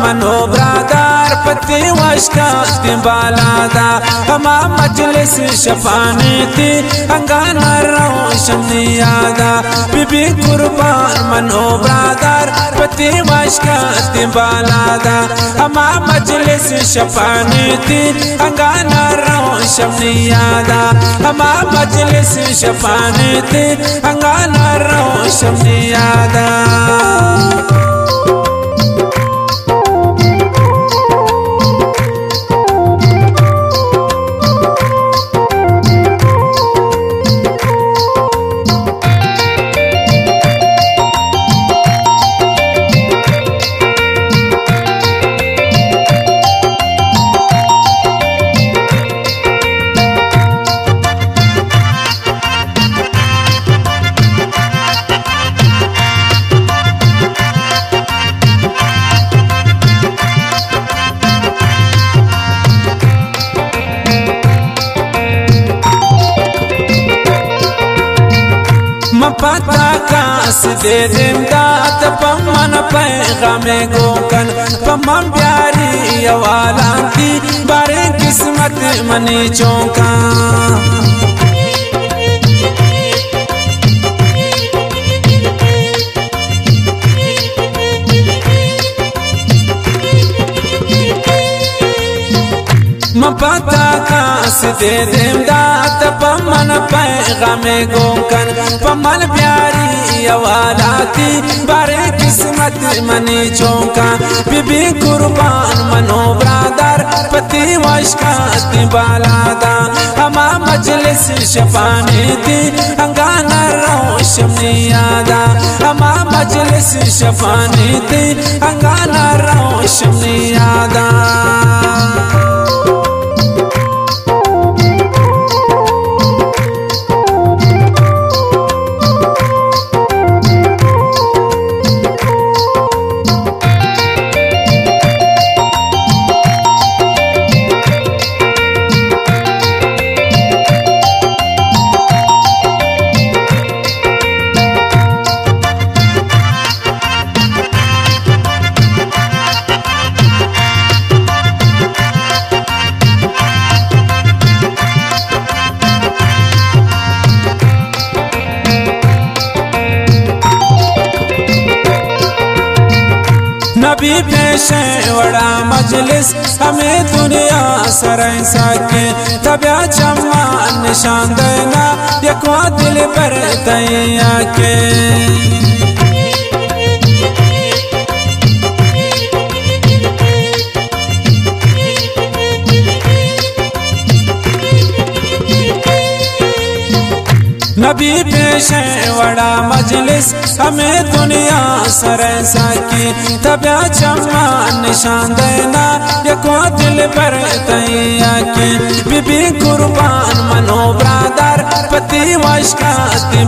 मनो ब्रादर पति वशका बालादा हमा मजलिस शफाने थी अंगाना रोशन यादा बीबी कुर्बान मनो ब्रादर पति वशका बालादा हमा मजलिस शफाने थी अंगाना रोशन यादा हमा मजलिस शफाने थी अंगाना रोशन यादा पता कास दे जिंदात पमन पैगामे गोकन पमन प्यारी अवालांती बारे किस्मत मनी चौका पता कास दे जिंदात पमन पैगामे गोकन पमन प्यारी अवालाती बारे किस्मत मनी चौका बीबी कुर्बान मनो ब्रादर पति वशका बालादा हमा मजलिस शफाने थी अंगाना रोशन यादा हमा मजलिस शफाने थी अंगाना रोशन यादा नबी पेशे वड़ा मजलिस हमें दुनिया सराय साके तबिया चम्मा निशान देना यकवा दिल पर तैया के नबी पेशे वड़ा मजलिस हमें दुनिया सराय साकी तबिया चम्मा निशान देना यको दिल पर तैया की बीबी कुर्बान मनो ब्रादर पति वशका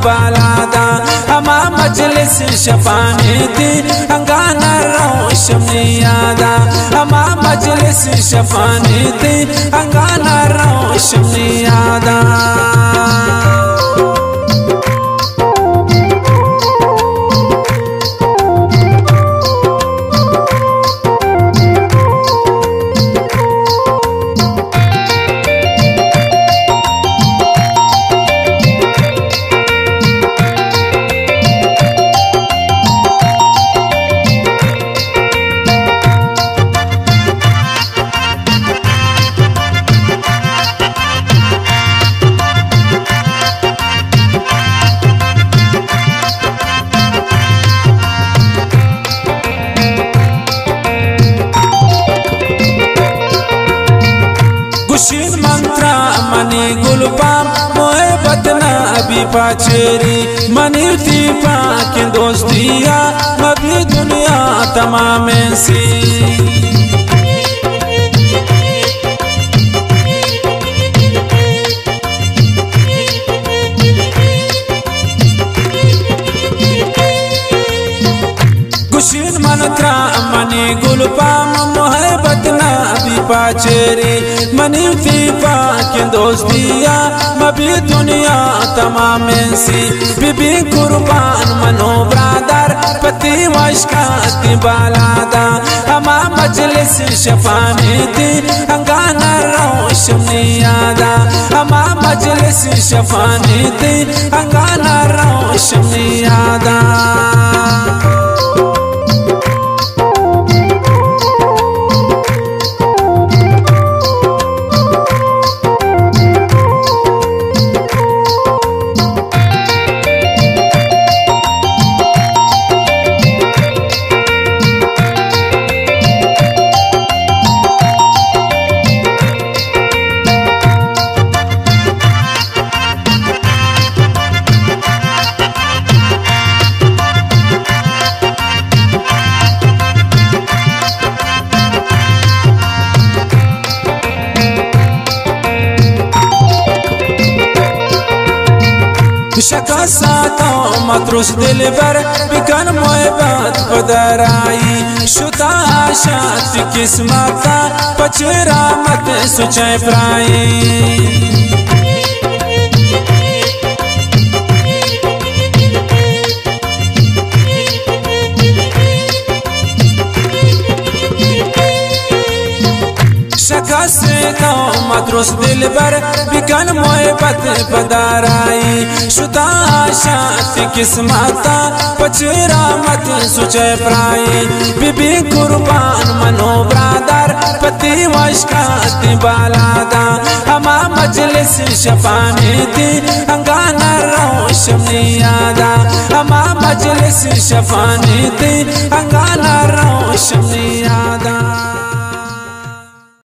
बालादा हमा मजलिस शफाने थी अंगाना रोशन यादा हमा मजलिस शफाने थी अंगाना रोशन यादा खुशीन मंत्रा मनी गुलपाम मोए बदना अभी पाचेरी मनी दीपा की दोस्तिया मभी दुनिया तमाम सी खुशीन मंत्रा मनी गुलपाम मोए बदना अभी पाचेरी मनी दीपा की दोस्तिया मभी दुनिया तमाम सी बीबी कुर्बान मनो ब्रादर पति वशकाती बालादा हमा मजलिस शफानीती अंगाना रोशनी यादा हमा मजलिस शफानीती अंगाना रोशनी यादा शका सातो मतरुस दिल बर बिकन मोहब्बत पदराई शुता आशात किस्मता पचरा मत सुचय प्राई से तो मतरुस दिल बर बिकन मोहब्बत पदाराई शुदा आशात किस्मता पचरा मत सुचय प्राई बीबी कुर्बान मनो ब्रादर पति वशकाती बालादा हमा मजलिस शफानीती अंगाना रोशनी यादा हमा मजलिस शफानीती अंगाना रोशनी यादा।